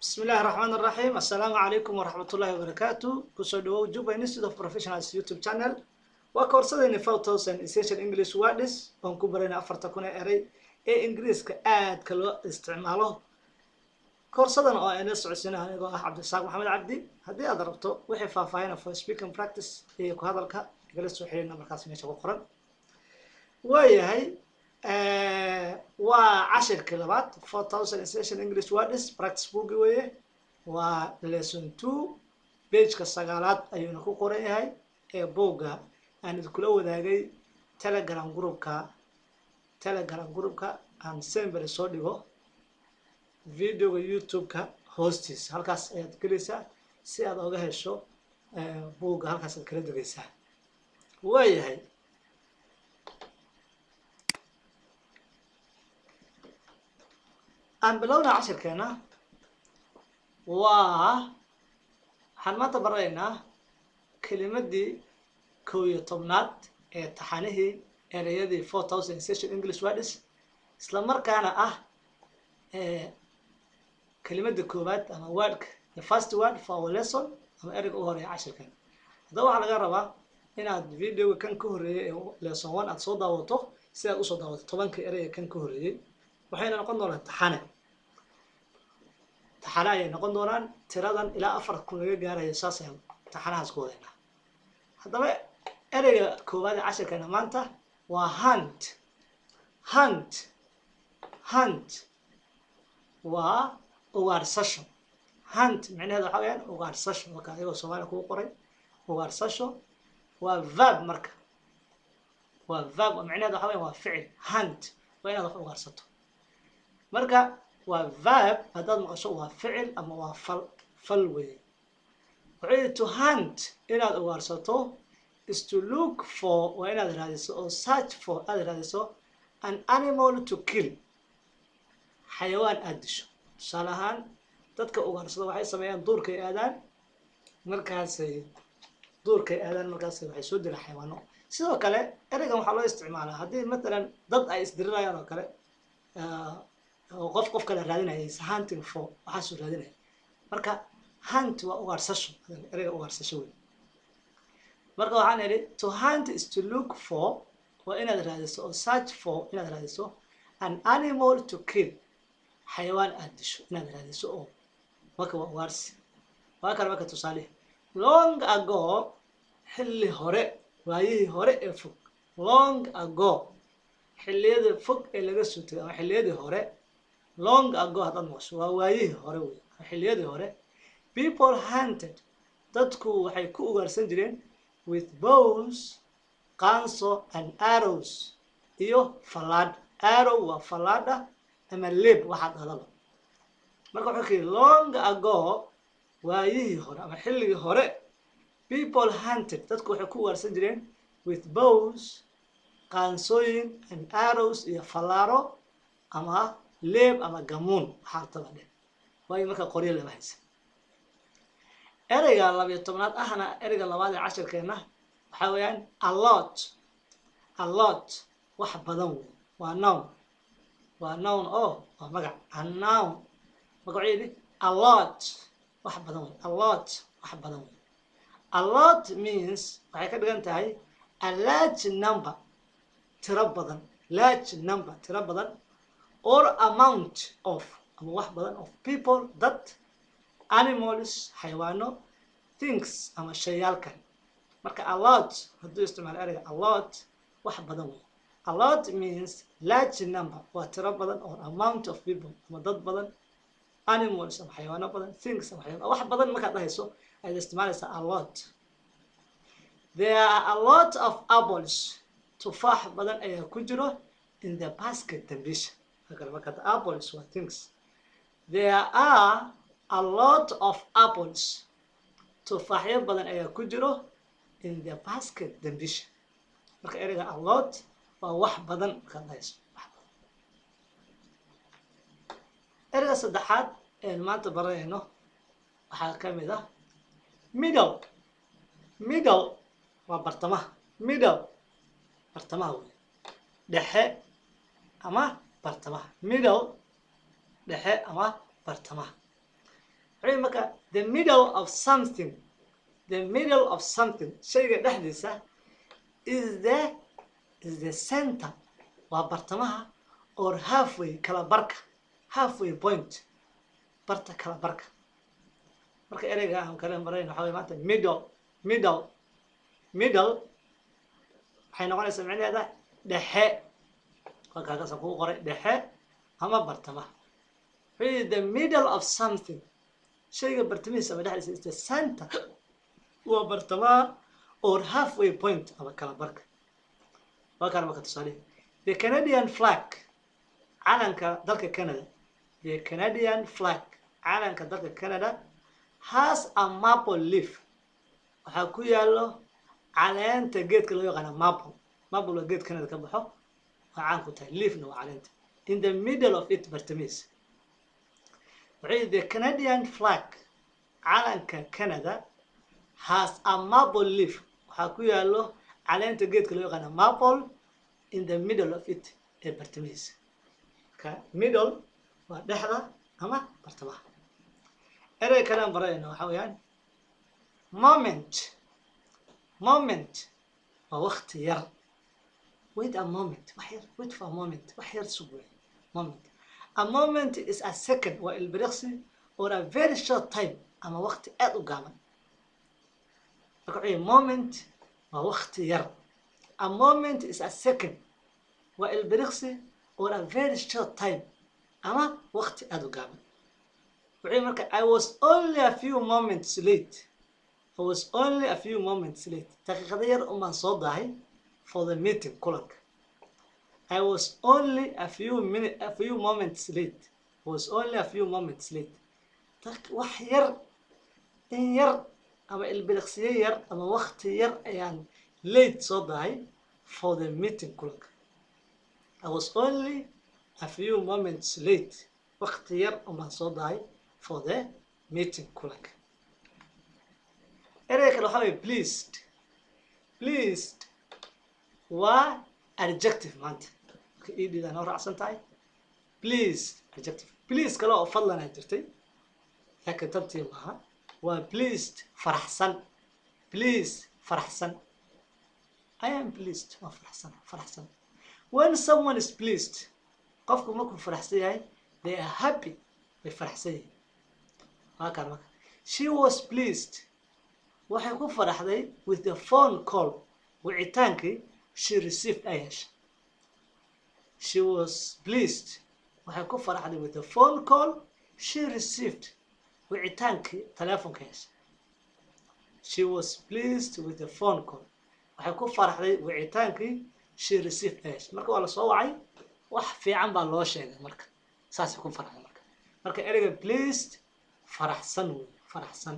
بسم الله الرحمن الرحيم. السلام عليكم ورحمة الله وبركاته. كسودو Juba Institute of Professionals YouTube channel. وكورسنا فوتوس and essential English words. ونكبرنا أفرتكون أري إنجليز كأد كلو استعماله. كورسنا أنا سعسنا أنا عبد الساق محمد عبدي. هذه أضربته وحفا فاينا for speaking practice. كهذا الك جلست وحيلنا مركز من شباب قرن. وهي وعشر كلمات 4000 essential English words practice book ويه و lesson 2 page كسجالات أيونا كقرأي هاي بوجا أنا كل أول هاي telegram group كا أنا سامبر صوديو فيديو يوتيوب كا hostess هالكاس تكريسا سياد أوجه الشو بوجا هالكاس تكريسا ويه هاي أنا بلونا عشر كنا حنمات برينا كلمة دي كوي طمنات تحانيه رياضي 4000 session English words إسلام مركانا كلمة دي كوبات أما word the first word for our lesson أما أريد أوهري عشر كنا دوا على جربة هنا فيديو كان كهري lesson 1 أتصودا وطه سيا أصودا وطه طبعا كأريد كان كهري وحين نقول له امتحانه امتحانه نقول دوران تراdan ilaa 4 kun laga gaarayo saasaan imtixaanahaas ku wadayna hadaba ereyga koowaad ee casharkana maanta waa hunt waa ugaarsasho hunt macnaheedu waxa weeyaan ugaarsasho marka ayagoo Soomaali ku qoray ugaarsasho waa verb marka waa verb macnaheedu waxa weeyaan waa ficil hunt waa inaad wax ugaarsato marka waa verb haddaad maqasho waa ficil ama waa fal weeye wuxuu to hunt inaad ugaarsato is to look for waa inaad raadiso oo search for aad raadiso an animal to kill xayawaan aad disho tusaale ahaan dadka ugaarsada waxay sameeyaan duurkay aadaan markaasay waxay soo dilaan xayawaano sidoo kale ereygan waxaa loo isticmaalaa haddii matalan dad ay isdirirayaan oo kale qof kale raadinaya is hunting for waxa soo raadinaya marka hunt waa ugaarsasho ereyga ugaarsasho weey marka waxaan idhi to hunt is to look for waa inaad raadiso oo search for inaad raadiso an animal to kill xayawaan aad disho inaad raadiso oo marka waa ugaarsi waa kale marka tusaale long ago xilli hore waayihii hore ee fog long ago xilliyada fog ee laga soo tagay ama xilliyadii hore long ago hadaan maqasho waa waayihii hore weey xilliyadii hore people hunted dadku waxay ku ugaarsan jireen with bows qaanso and arrows iyo falaad arrow waa falaada ama leeb waxa dhadaba marka wuxuu kii long ago waayihii hore ama xilligii hore people hunted dadku waxay ku ugaarsan jireen with bows qaansooyin and arrows iyo falaaro ama leeb ama gamuun xartaba dheh way marka qoryo laba haysan ereyga 12aad ahna ereyga labaad ee casharkeena waxa weeyaan a lot wax badan waa noun oo waa magac a noun magaceedu a lot wax badan a lot means waxay ka dhigan tahay a large number tiro badan or amount of ama wax badan of people that animals xayawaano things ama shayaalkan marka a lot hadduu isticmaalo ereyga a lot wax badan weey a lot means large number waa tiro badan or amount of people ama dad badan animals ama xayawaano badan things ama xayawaano wax badan markaad dhahayso ayaad isticmaalaysaa a lot there are a lot of apples tufaax badan ayaa ku jiro in the basket dambiisha apples were things there are a lot of apples tufaaxyo badan ayaa ku jiro in the basket dambiisha marka ereyga a lot waa wax badan ka dhayso ereyga saddexaad ee maanta barayno waxaa ka mid ah middle waa bartamaha bartamaha dhexe ama bartamaha middle dhexe ama bartamaha wuxuu marka the middle of something, the middle of something shayga dhexdiisa is the center, waa bartamaha, or halfway, kala barka, halfway point, barta kala barka. marka ereyga aan kala marayn waxa weeye maanta middle waxay noqonaysaa macnaheeda dhexe, halkaas ku qoray dhexe ama bartamaha. Really the middle of something, shayga bartamihiisa ama dhexdiisa is the center, waa bartamaha, or halfway point ama kala barka. waa kana marka tusaale the Canadian flag, calanka dalka Canada, the Canadian flag, calanka dalka Canada has a maple leaf, waxaa ku yaalo caleenta geedka loo yaqaan maple. maple waa geed Canada ka baxo, waa caan ku tahay, leafna waa caleenta. in the middle of it, bartamihiisa. the Canadian flag, calanka Canada has a maple leaf, waxaa ku yaalo caleenta geedka loo yaqaan maple in the middle of it, ee bartamihiisa. middle waa dhexda ama bartamaha. erey kale aan barayno waxa weeyaan moment waa waqti yar. wait a moment, wait for a moment, wax yar sug weey. a moment is a second, waa ilbiriqsi, or a very short time, ama waqti aad u gaaban. marka moment waa waqti yar. a moment is a second, waa ilbiriqsi, or a very short time, ama waqti aad u gaaban. marka I was only a few moments late, daqiiqada yar umaan soo daahay for the meeting, kulanka. I was only a few moments late, wax yar, in yar, ama ilbiriqsiye yar, ama waqti yar ayaan late soo daahay for the meeting, kulanka. I was only a few moments late, waqti yar umaan soo daahay for the meeting, kulanka. ereyga kale waxaa weeye pleased waa adjective. maanta marka edda noo raacsan tahay pleased adjective. please kale oo fadlanaa jirtay, laakiin tabtii maaha. waa pleased faraxsan. I am pleased, waa faraxsan. when someone is pleased, qofku markuu faraxsan yahay, they are happy, way faraxsan yihiin. waa kan marka she was pleased, waxay ku faraxday with the phone call, wicitaankii she received ay heshay. she was pleased, waxay ku faraxday with the phone call she received, wicitaankii telefonka heshay. she was pleased with the phone call, waxay ku faraxday wicitaankii she received ay heshay. marka waa la soo wacay, wax fiican baa loo sheegay, marka saasay ku faraxday. marka ereyga pleased faraxsan wey, faraxsan.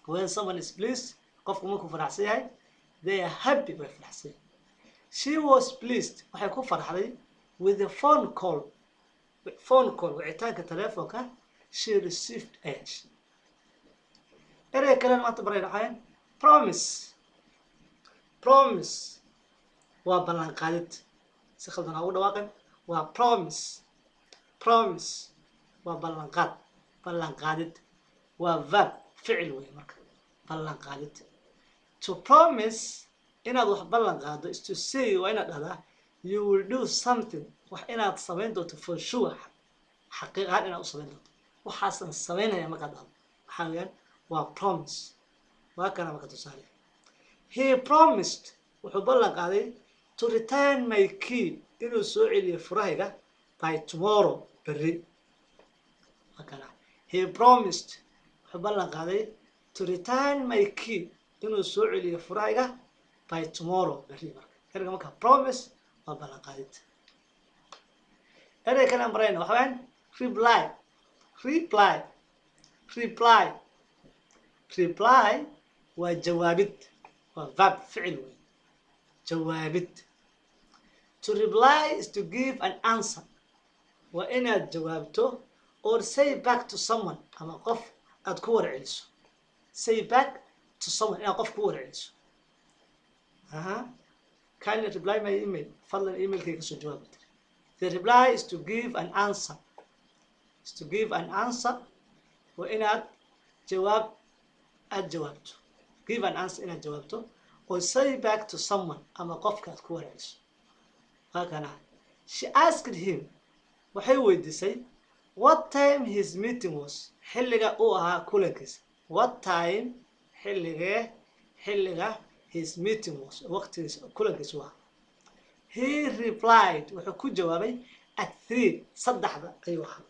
when someone is pleased, qofku markuu faraxsan yahay, they are happy, way faraxsan. she was pleased, waxay ku faraxday with the phone call, wicitaanka telefonka she received ay heshay. erey kale maanta barayna waxaa promise waa ballan qaadid. si khaldan ha ugu dhawaaqin, waa promise waa ballan qaadid. waa verb, ficil wey. marka ballan qaadid. to promise, inaad wax ballan qaado, is to say, waa inaad dhahdaa you will do something, wax inaad samayn doonto for sure, xaqiiq ahaan inaad u samayn doonto. waxaasan samaynaya markaad dhahdo waxaa weeyaan waa promise. waa kana marka tusaale he promised, wuxuu ballan qaaday to return my key, inuu soo celiyo furahayga by tomorrow, berri. waa kana he promised, wuxuu ballan qaaday to return my key, inuu soo celiyo furahayga by tomorrow, berri. ereyga marka promise waa ballan qaadid. erey kale aan barayna waxa weeyaan reply waa jawaabid, waa verb, ficil wey. jawaabid. to reply is to give an answer, waa inaad jawaabto, or say back to someone, ama qof aad ku warceliso. say back to someone, inaad qof ku warceliso. can you reply my email, fadlan emailkayga soo jawaab. the reply is to give an answer, waa inaad jawaab aad jawaabto give an answer inaad jawaabto or say back to someone ama qofka aad ku warayso halkana she asked him waxay weydiisay what time his meeting was xilliga uu ahaa kulankiisa what time xilliga his meeting was waqtigiisa kulankiisa waa he replied wuxuu ku jawaabay at 3 saddexda ayuu ahaa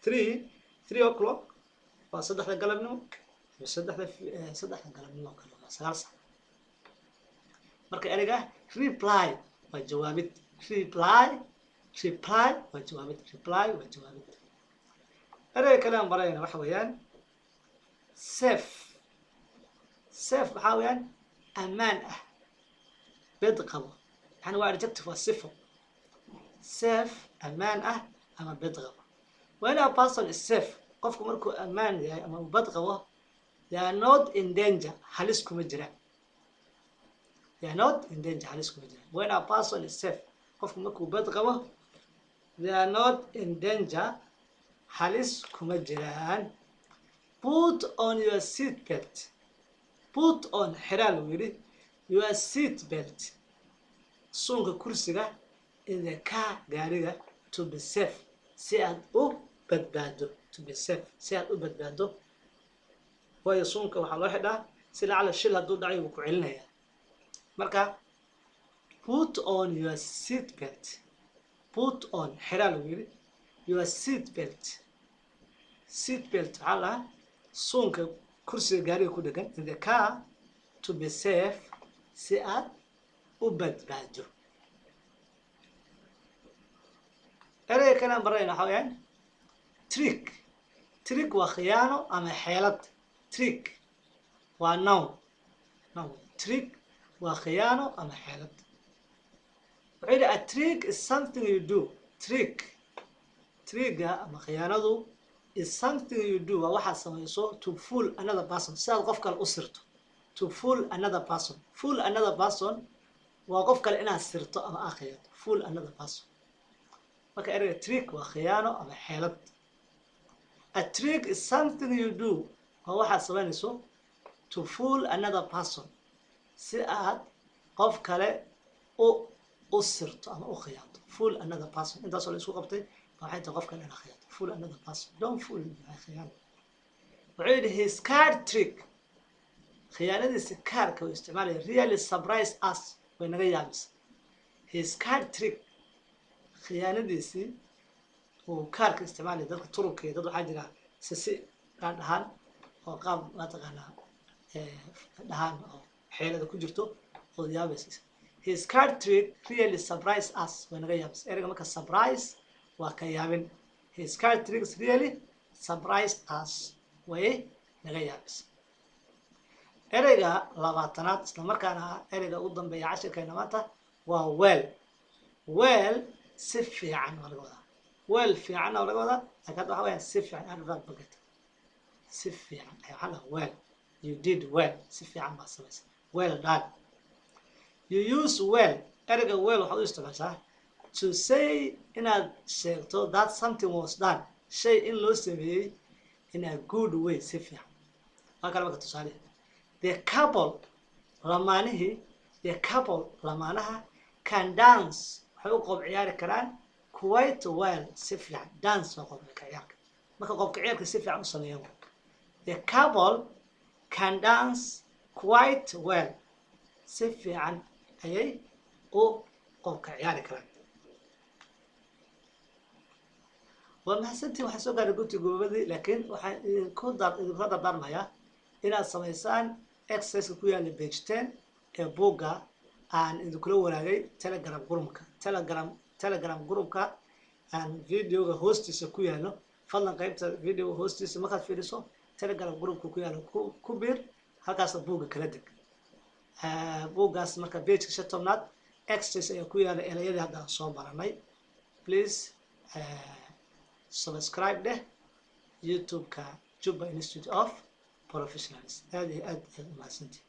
3 o'clock waa saddexda galabnimo saddexda galabnimo kale waa 9 saac marka ereyga reply waa jawaabid reply waa jawaabid ereyga kale aan barayna waxa weeyaan safe waxaa weeyaan amaan ah bed qabo يعني waa adjective waa sifo safe amaan ah ama bed qabo when a person is safe qofku markuu amaan yahay ama uu bed qabo they are not in danger halis kuma jiraan when a person is safe qofku markuu bed qabo they are not in danger halis kuma jiraan put on your seat belt put on xiraal uu yidhi your seat belt suunka kursiga in the car gaariga to be safe si aad u badbaado waayo suunka waxaa loo xidhaa si lacala shil hadduu dhacay wuu ku celinaya marka put on your seat belt put on xiraal uu yidhi your seat belt waxaa lahaa suunka kursiga gaariga ku dhegan in the car to be safe si aad u badbaado ereyga kale aan barayna waxaa weeyaan trick waa khiyaano ama xeelad trick waa noun trick waa khiyaano ama xeelad wuxuu yidhi a trick is something you do tricga ama khiyaanadu is something you do waa waxaad samayso to fool another person si aad qof kale u sirto to fool another person waa qof kale inaad sirto ama akhriyato fool another person marka ereyga trick waa khiyaano ama xeelad a trick is something you do waa waxaad samaynayso to fool another person si aad qof kale u sirto ama u khiyaato fool another person intaasoo la isku qabtay waxay tahay qof kale inaad khiyaato fool another person don't fool me khiyaano wuxuu yidhi his card trick khiyaanadiisa kaarka uu isticmaalaya really surprise us way naga yaabisa his card trick khiyaanadiisii uu kaarka isticmaalaya dadka turubka iyo dad waxaa jira si dhahaan oo qaab mataqaanaa dhahaan oo xeelada ku jirto oo yaabaysa his card trick really surprise us way naga yaabisa ereyga marka surprise waa ka yaabin his card tricks really surprise us way naga yaabisa ereyga 20aad isla markaana ereyga ugu dambeeya cashirkeena maanta waa well si fiican waa laga wadaa well fiican waa laga wadaa laakiin waxa weeyaan si fiican adverb bagat si fiican waxaa la well you did well si fiican baa samaysay well done you use well ereyga well waxaad u isticmaashaa to say inaad sheegto that something was done shay in loo sameeyey in a good way si fiican waa kale marka tusaale the couple lamaanaha can dance waxay u qoob ciyaari karaan quite well si fiican dance waa qoob ciyaarka marka qoobka ciyaarka si fiican u sameeyaan the couple can dance quite well si fiican ayay u qoobka ciyaari karaan waa mahadsantiin waxaan soo gaaray guddi goobadii laakiin waxaan idinku dardaarmayaa inaad samaysaan exercise ku yaala page 10 ee buugga aan idinkula wanaagay telegram groupka aan videoga hoostiisa ku yaalo fadlan qaybta videoga hoostiisa markaad fiiriso telegram groupka ku yaalo ku bir halkaas buugga kala deg buuggaas marka page 10aad exercise ayaa ku yaala erayadii hadda aan soo baranay please subscribe deh youtube-ka Juba Institute of Professionals aad mahadsantiin